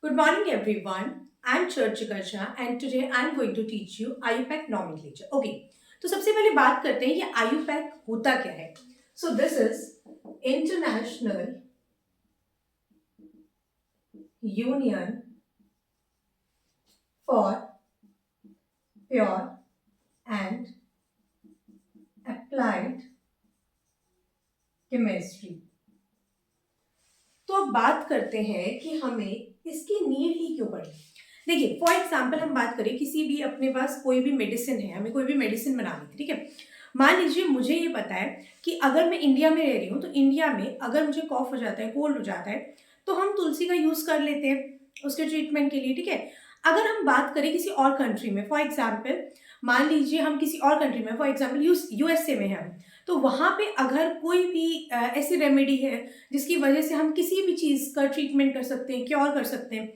Good morning, everyone. I'm Churchika Jha and today I'm going to teach you IUPAC nomenclature. Okay, तो सबसे पहले बात करते हैं ये IUPAC होता क्या है. So this is International Union for Pure and Applied Chemistry. तो अब बात करते हैं कि हमें इसकी नीड ही क्यों पड़ी. देखिए, फॉर एग्जाम्पल हम बात करें किसी भी अपने पास कोई भी मेडिसिन है, हमें कोई भी मेडिसिन बनानी है, ठीक है. मान लीजिए मुझे ये पता है कि अगर मैं इंडिया में रह रही हूँ तो इंडिया में अगर मुझे कॉफ हो जाता है, कोल्ड हो जाता है, तो हम तुलसी का यूज़ कर लेते हैं उसके ट्रीटमेंट के लिए, ठीक है. अगर हम बात करें किसी और कंट्री में, फॉर एग्जाम्पल मान लीजिए हम किसी और कंट्री में, फॉर एग्जाम्पल यूएसए में हैं, तो वहाँ पे अगर कोई भी ऐसी रेमेडी है जिसकी वजह से हम किसी भी चीज़ का ट्रीटमेंट कर सकते हैं, क्योर कर सकते हैं,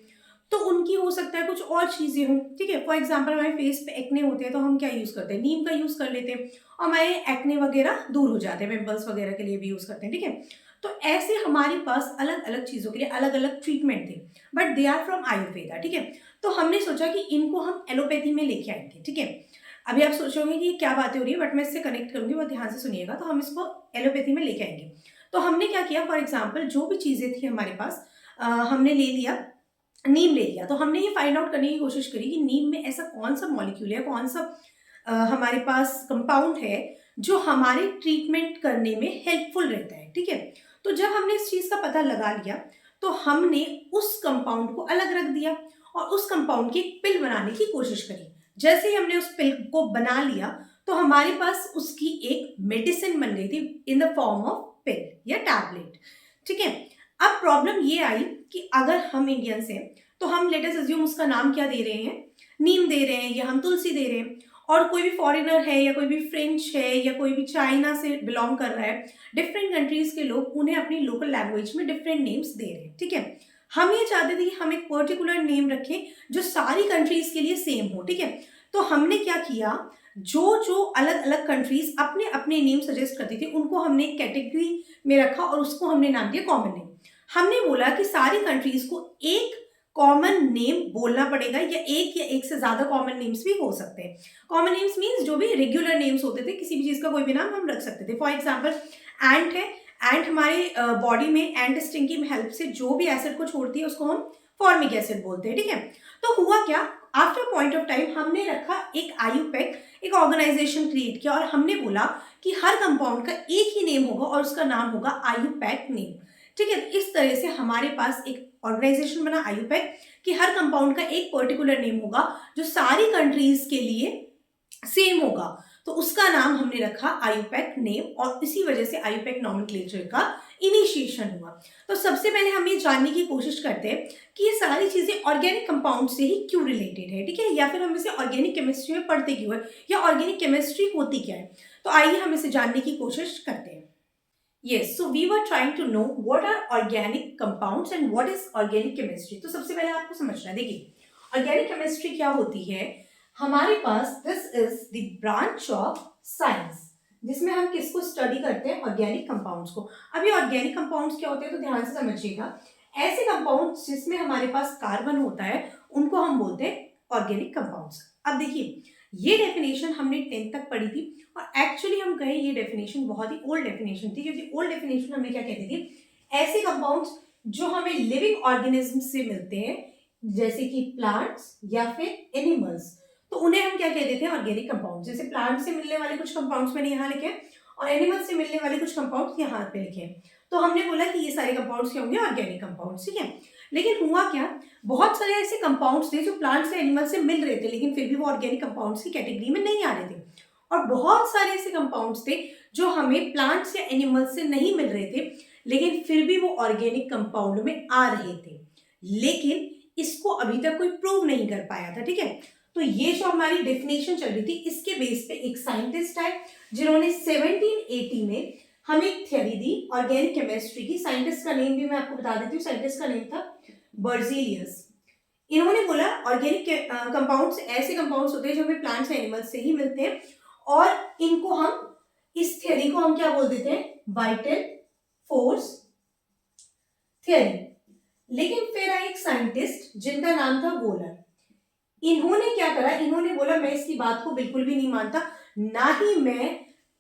तो उनकी हो सकता है कुछ और चीज़ें हों, ठीक है. फॉर एग्जांपल हमारे फेस पे एक्ने होते हैं तो हम क्या यूज़ करते हैं, नीम का यूज़ कर लेते हैं और हमारे एक्ने वगैरह दूर हो जाते हैं, पिंपल्स वगैरह के लिए भी यूज़ करते हैं, ठीक है. तो ऐसे हमारे पास अलग अलग चीज़ों के लिए अलग अलग ट्रीटमेंट थे, but they are from Ayurveda, ठीक है. तो हमने सोचा कि इनको हम एलोपैथी में लेके आएंगे, ठीक है. अभी आप सोचोगे कि क्या बातें हो रही है, बट मैं इससे कनेक्ट करूंगी, बहुत ध्यान से सुनिएगा. तो हम इसको एलोपैथी में लेके आएंगे. तो हमने क्या किया, फॉर एग्जाम्पल जो भी चीज़ें थी हमारे पास, हमने ले लिया, नीम ले लिया. तो हमने ये फाइंड आउट करने की कोशिश करी कि नीम में ऐसा कौन सा मॉलिक्यूल है, कौन सा हमारे पास कंपाउंड है जो हमारे ट्रीटमेंट करने में हेल्पफुल रहता है, ठीक है. तो जब हमने इस चीज़ का पता लगा लिया तो हमने उस कंपाउंड को अलग रख दिया और उस कंपाउंड की एक पिल बनाने की कोशिश करी. जैसे ही हमने उस पिल को बना लिया तो हमारे पास उसकी एक मेडिसिन बन गई थी इन द फॉर्म ऑफ पिल या टैबलेट, ठीक है. अब प्रॉब्लम ये आई कि अगर हम इंडियंस हैं तो हम लेट अस अज्यूम उसका नाम क्या दे रहे हैं, नीम दे रहे हैं या हम तुलसी दे रहे हैं, और कोई भी फॉरेनर है या कोई भी फ्रेंच है या कोई भी चाइना से बिलोंग कर रहा है, डिफरेंट कंट्रीज के लोग उन्हें अपनी लोकल लैंग्वेज में डिफरेंट नेम्स दे रहे हैं, ठीक है. हम ये चाहते थे कि हम एक पर्टिकुलर नेम रखें जो सारी कंट्रीज के लिए सेम हो, ठीक है. तो हमने क्या किया, जो जो अलग अलग कंट्रीज अपने अपने नेम सजेस्ट करती थी उनको हमने एक कैटेगरी में रखा और उसको हमने नाम दिया कॉमन नेम. हमने बोला कि सारी कंट्रीज को एक कॉमन नेम बोलना पड़ेगा या एक से ज्यादा कॉमन नेम्स भी हो सकते हैं. कॉमन नेम्स मीन्स जो भी रेगुलर नेम्स होते थे, किसी भी चीज का कोई भी नाम हम रख सकते थे. फॉर एग्जाम्पल एंट है, एंट हमारे बॉडी में एंट स्टिंग की हेल्प से जो भी एसिड को छोड़ती है उसको हम फॉर्मिक एसिड बोलते हैं, ठीक है. तो हुआ क्या, आफ्टर पॉइंट ऑफ टाइम हमने रखा एक आयुपैक, एक ऑर्गेनाइजेशन क्रिएट किया और हमने बोला कि हर कंपाउंड का एक ही नेम होगा और उसका नाम होगा आयुपैक नेम, ठीक है. इस तरह से हमारे पास एक ऑर्गेनाइजेशन बना आयुपैक कि हर कंपाउंड का एक पर्टिकुलर नेम होगा जो सारी कंट्रीज के लिए सेम होगा. तो उसका नाम हमने रखा आयुपैक नेम और इसी वजह से आयुपैक नॉमेनक्लेचर का इनिशिएशन हुआ. तो सबसे पहले हम ये जानने की कोशिश करते हैं कि ये सारी चीजें ऑर्गेनिक कंपाउंड से ही क्यों रिलेटेड है, ठीक है, या फिर हम इसे ऑर्गेनिक केमिस्ट्री में पढ़ते क्यों है या ऑर्गेनिक केमिस्ट्री होती क्या है. तो आइए हम इसे जानने की कोशिश करते हैं. Yes, so we were trying to know what are organic compounds and what is organic chemistry. तो सबसे पहले आपको समझना है, देखिए ऑर्गेनिक केमिस्ट्री क्या होती है. हमारे पास this is the branch of science जिसमें हम किसको स्टडी करते हैं, ऑर्गेनिक कंपाउंड्स को. अभी ऑर्गेनिक कंपाउंड्स क्या होते हैं तो ध्यान से समझिएगा. ऐसे कंपाउंड्स जिसमें हमारे पास कार्बन होता है उनको हम बोलते हैं ऑर्गेनिक कंपाउंड्स. अब देखिए ये डेफिनेशन हमने 10th तक पढ़ी थी और एक्चुअली हम कहें ये डेफिनेशन बहुत ही ओल्ड डेफिनेशन थी, क्योंकि ओल्ड डेफिनेशन हमें क्या कहती थी, ऐसे कंपाउंड्स जो हमें लिविंग ऑर्गेनिज्म से मिलते हैं जैसे कि प्लांट्स या फिर एनिमल्स, तो उन्हें हम क्या कहते थे, ऑर्गेनिक कंपाउंड्स. जैसे प्लांट से मिलने वाले कुछ कंपाउंड्स मैंने यहाँ लिखे हैं और एनिमल से मिलने वाले कुछ कंपाउंड्स यहाँ पे लिखे हैं. तो हमने बोला कि ये सारे कंपाउंड्स क्या होंगे, ऑर्गेनिक कंपाउंड्स, ठीक है. लेकिन हुआ क्या, बहुत सारे ऐसे कंपाउंड्स थे जो प्लांट से एनिमल से मिल रहे थे लेकिन फिर भी वो ऑर्गेनिक कंपाउंड्स की कैटेगरी में नहीं आ रहे थे, और बहुत सारे ऐसे कंपाउंड्स थे जो हमें प्लांट्स या एनिमल्स से नहीं मिल रहे थे लेकिन फिर भी वो ऑर्गेनिक कंपाउंड में आ रहे थे, लेकिन इसको अभी तक कोई प्रूव नहीं कर पाया था, ठीक है. तो ये जो हमारी डेफिनेशन चल रही थी इसके बेस पे एक साइंटिस्ट है जिन्होंने 1780 में हमें एक थ्योरी दी ऑर्गेनिक केमिस्ट्री की. साइंटिस्ट का नेम भी मैं आपको बता देती हूँ, साइंटिस्ट का नेम था बर्जीलियस. इन्होंने बोला ऑर्गेनिक कंपाउंड्स ऐसे कंपाउंड्स होते हैं जो हमें प्लांट्स या एनिमल्स से ही मिलते हैं और इनको हम, इस थ्योरी को हम क्या बोल देते हैं, वाइटल फोर्स थ्योरी. लेकिन फिर आए एक साइंटिस्ट जिनका नाम था वोलर। इन्होंने क्या करा, इन्होंने बोला मैं इसकी बात को बिल्कुल भी नहीं मानता, ना ही मैं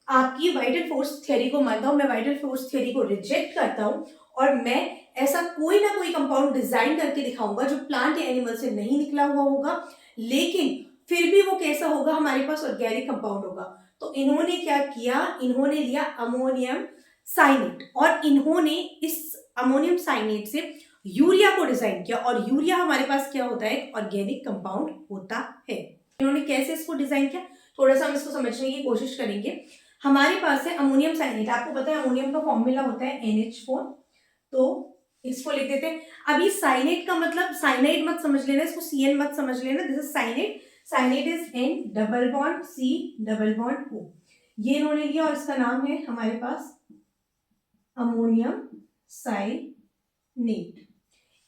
आपकी वाइटल फोर्स थ्योरी को मानता हूं, मैं वाइटल फोर्स थ्योरी को रिजेक्ट करता हूं, और मैं ऐसा कोई ना कोई कंपाउंड डिजाइन करके दिखाऊंगा जो प्लांट या एनिमल से नहीं निकला हुआ होगा, लेकिन फिर भी वो कैसा होगा, हमारे पास ऑर्गेनिक कंपाउंड होगा। तो इन्होंने क्या किया, इन्होंने लिया अमोनियम साइनेट, और इन्होंने इस अमोनियम साइनेट से यूरिया को डिजाइन किया, और यूरिया हमारे पास क्या होता है, ऑर्गेनिक कंपाउंड होता है। इन्होंने कैसे इसको डिजाइन किया, थोड़ा सा हम इसको समझने की कोशिश करेंगे। हमारे पास है अमोनियम साइनेट, आपको पता है अमोनियम का फॉर्मूला होता है NH4, तो इसको लिख देते हैं। अभी साइनेट का मतलब साइनाइड मत समझ लेना, इसको CN मत समझ लेना, this is cyanate, cyanate is N double bond C double bond O, ये इन्होंने लिया, और इसका नाम है हमारे पास अमोनियम साइनेट।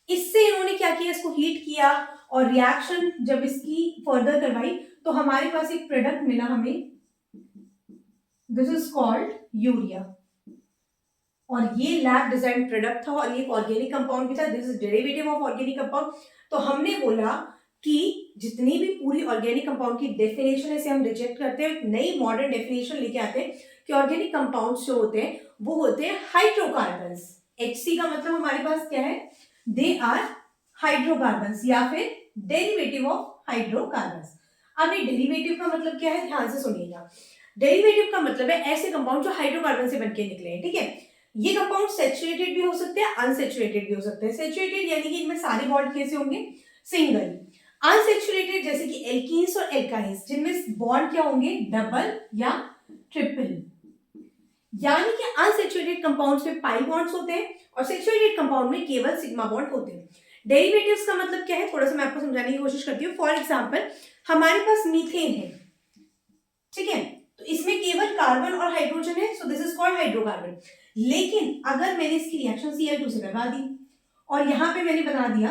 इससे इन्होंने क्या किया, इसको हीट किया, और रिएक्शन जब इसकी फर्दर करवाई तो हमारे पास एक प्रोडक्ट मिला हमें, दिस इज कॉल्ड यूरिया, और ये लैब डिजाइन प्रोडक्ट था, और ये ऑर्गेनिक कंपाउंड भी था, this is derivative of organic compound. तो हमने बोला कि जितनी भी पूरी ऑर्गेनिक कंपाउंड की डेफिनेशन है इसे हम रिजेक्ट करते हैं, एक नई मॉडर्न डेफिनेशन लेके आते हैं कि ऑर्गेनिक कंपाउंड्स जो होते हैं वो होते हैं हाइड्रोकार्बन्स। HC का मतलब हमारे पास क्या है, दे आर हाइड्रोकार्बन्स, या फिर डेरिवेटिव ऑफ हाइड्रोकार्बन्स। अब ये डेरिवेटिव का मतलब क्या है, ध्यान से सुनिएगा। डेरिवेटिव का मतलब है ऐसे कंपाउंड जो हाइड्रोकार्बन से बनके निकले हैं, ठीक है। ये कंपाउंड सैचुरेटेड भी हो सकते हैं, अनसैचुरेटेड भी हो सकते हैं। सैचुरेटेड यानी कि इनमें सारे बॉन्ड कैसे होंगे, सिंगल। अनसैचुरेटेड जैसे कि एल्कीन्स और एल्काइन्स, जिनमें बॉन्ड क्या होंगे, डबल या ट्रिपल। यानी कि अनसैचुरेटेड कंपाउंड्स में पाई बॉन्ड्स होते हैं, और सैचुरेटेड कंपाउंड में केवल सिग्मा बॉन्ड होते हैं। डेरिवेटिव्स का मतलब क्या है, थोड़ा सा मैं आपको समझाने की कोशिश करती हूँ। फॉर एग्जाम्पल हमारे पास मीथेन है, ठीक है, तो इसमें केवल कार्बन और हाइड्रोजन है, so this is called hydrocarbon. लेकिन अगर मैंने इसकी रिएक्शन Cl2 से करवा दी, और यहां पे मैंने बना दिया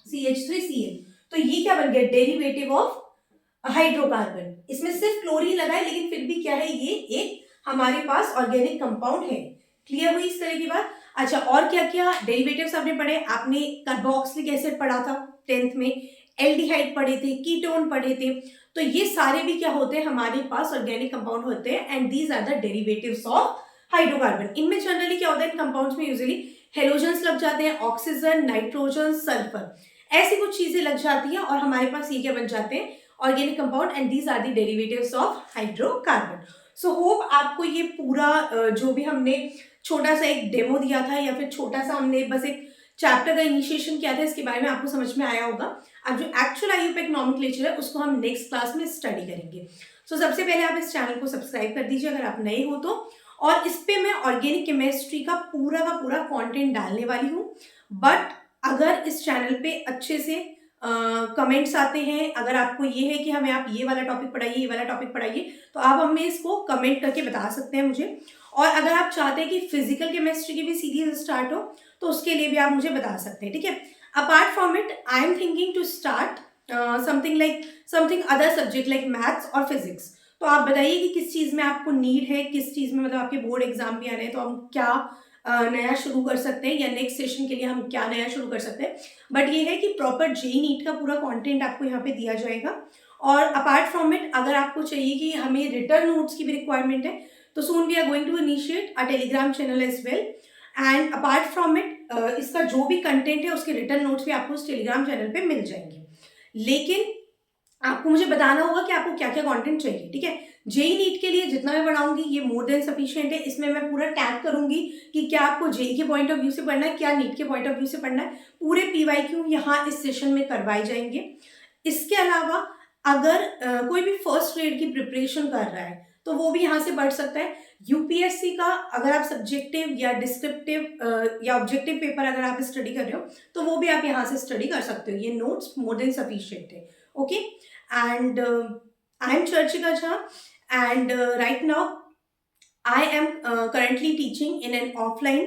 CH3Cl, तो ये क्या बन गया, डेरिवेटिव ऑफ हाइड्रोकार्बन। इसमें सिर्फ क्लोरीन लगा है, लेकिन फिर भी क्या है, ये एक हमारे पास ऑर्गेनिक कंपाउंड है। क्लियर हुई इस तरह की बात। अच्छा, और क्या क्या डेरिवेटिव्स आपने पढ़े, आपने कार्बोक्सिलिक एसिड पढ़ा था 10th में, एल्डिहाइड पढ़े थे, कीटोन पढ़े थे, तो ये सारे भी क्या होते हैं, हमारे पास ऑर्गेनिक कंपाउंड होते हैं, and these are the derivatives of hydrocarbon. इनमें जनरली क्या होता है, इन कंपाउंड्स में यूजुअली हेलोजन्स लग जाते हैं, ऑक्सीजन, नाइट्रोजन, सल्फर, ऐसी कुछ चीजें लग जाती हैं, और हमारे पास ये क्या बन जाते हैं, organic compound, and these are the derivatives of hydrocarbon. So hope आपको ये पूरा जो भी हमने छोटा सा एक डेमो दिया था, या फिर छोटा सा हमने बस एक चैप्टर का इनिशिएशन किया था, इसके बारे में आपको समझ में आया होगा। अब जो एक्चुअल IUPAC नॉमेनक्लेचर है उसको हम नेक्स्ट क्लास में स्टडी करेंगे। सो सबसे पहले आप इस चैनल को सब्सक्राइब कर दीजिए अगर आप नए हो तो, और इस पे मैं ऑर्गेनिक केमिस्ट्री का पूरा कंटेंट डालने वाली हूँ। बट अगर इस चैनल पे अच्छे से कमेंट्स आते हैं, अगर आपको ये है कि हमें आप ये वाला टॉपिक पढ़ाइए, ये वाला टॉपिक पढ़ाइए, तो आप हमें इसको कमेंट करके बता सकते हैं मुझे। और अगर आप चाहते हैं कि फिजिकल केमिस्ट्री की भी सीरीज स्टार्ट हो, तो उसके लिए भी आप मुझे बता सकते हैं, ठीक है। Apart from it, I am thinking to start something other subject like maths और फिजिक्स। तो आप बताइए कि किस चीज़ में आपको नीड है, किस चीज़ में, मतलब आपके बोर्ड एग्जाम भी आ रहे हैं, तो हम क्या नया शुरू कर सकते हैं, या नेक्स्ट सेशन के लिए हम क्या नया शुरू कर सकते हैं। बट ये है कि प्रॉपर JEE नीट का पूरा कंटेंट आपको यहाँ पे दिया जाएगा। और अपार्ट फ्रॉम इट, अगर आपको चाहिए कि हमें रिटर्न नोट्स की भी रिक्वायरमेंट है, तो soon we are going to initiate a Telegram channel as well. And apart from it, इसका जो भी कंटेंट है उसके रिटर्न नोट्स भी आपको उस टेलीग्राम चैनल पे मिल जाएंगे। लेकिन आपको मुझे बताना होगा कि आपको क्या क्या कंटेंट चाहिए, ठीक है। JEE नीट के लिए जितना मैं पढ़ाऊंगी ये मोर देन सफिशिएंट है। इसमें मैं पूरा टैग करूंगी कि क्या आपको JEE के पॉइंट ऑफ व्यू से पढ़ना है, क्या नीट के पॉइंट ऑफ व्यू से पढ़ना है। पूरे PYQ यहाँ इस सेशन में करवाए जाएंगे। इसके अलावा अगर कोई भी फर्स्ट ग्रेड की प्रिपरेशन कर रहा है तो वो भी यहाँ से पढ़ सकता है। UPSC का अगर आप सब्जेक्टिव या डिस्क्रिप्टिव या ऑब्जेक्टिव पेपर अगर आप स्टडी कर रहे हो, तो वो भी आप यहाँ से स्टडी कर सकते हो। ये नोट्स मोर देन सफिशिएंट है, okay. And I am Charchika Jha, and right now I am currently teaching in an offline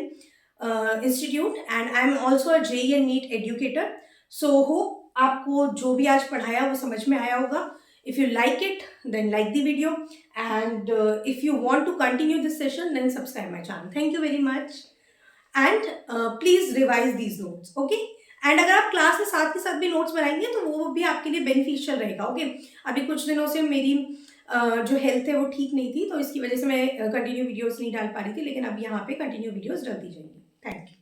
institute, and I am also a JEE and NEET educator. So hope आपको जो भी आज पढ़ाया वो समझ में आया होगा। If you like it, then like the video, and if you want to continue this session, then subscribe my channel. Thank you very much. And please revise these notes, okay. And अगर आप class में साथ के साथ भी notes बनाएंगे तो वो भी आपके लिए बेनिफिशियल रहेगा, ओके। अभी कुछ दिनों से मेरी जो हेल्थ है वो ठीक नहीं थी, तो इसकी वजह से मैं कंटिन्यू वीडियोस नहीं डाल पा रही थी, लेकिन अब यहाँ पे कंटिन्यू वीडियोस डालती जाएंगी। Thank you.